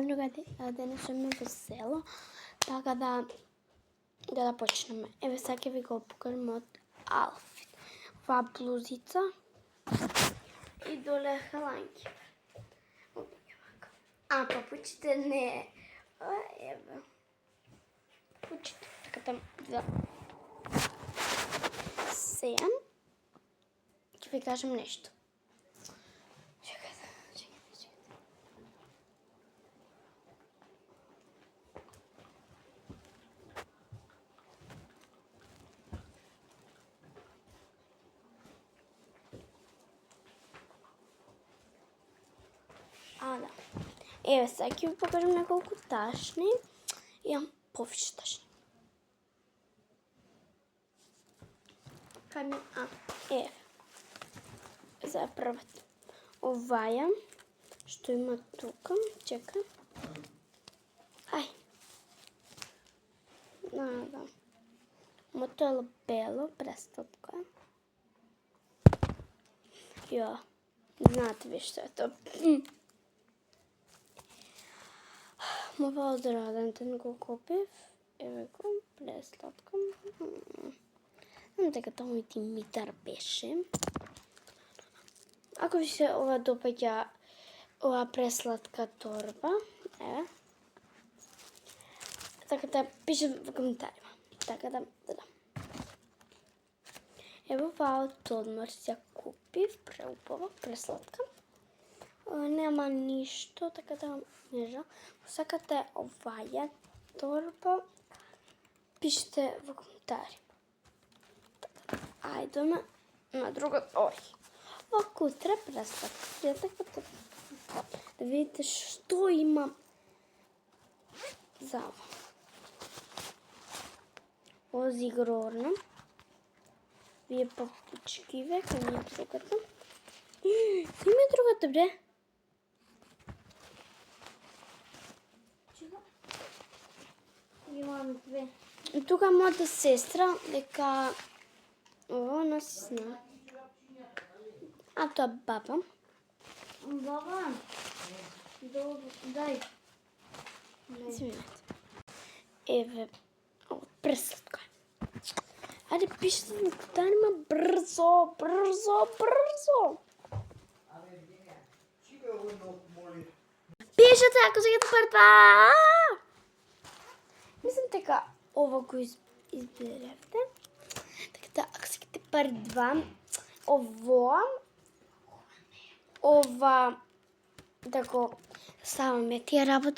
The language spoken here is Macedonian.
другари, денес сме во село, така да почнеме. Еве сега ќе ви го покажам од outfit. Ова блузица и доле халанки. А папучите не. Еве. Папучите, така да. Сега ќе ви кажам нешто. Да. Еве сега ќе ви покажам неколку ташни. Имам повеќе ташни. Еве. За првата. Оваја, што има тука, чека. Ај. Да. Мото е бело, престапка. Ја, знаете ви што е тоа. Мова од Родентен го купив. Еве го, пресладка. Знам дека тоа ми Димитар беше. Ако ви се ова допаѓа, ова пресладка торба, еве. Така да пишете во коментарима. Така да. Ево оваа од одмор ја купив, преубава, пресладка. Нема ништо, така да не жал. Сакате оваја торба, пишете во коментари. Ајдеме на друга. Ова кутра пресладка. Така да видите што има за ова. Ова зигрорна. Вие папучкиве, кај ми е другата. Кај ми е другата, бре? Тука е мојата сестра, дека ово носи сна. А тоа баба. Баба, дај. Еве, ово пресладка. Ајде, пишете на коментарима брзо. Пишете ако сакате прва. Мислам дека ова го изберевте. Така да, ако сакате прва, ова да го ставаме тие работи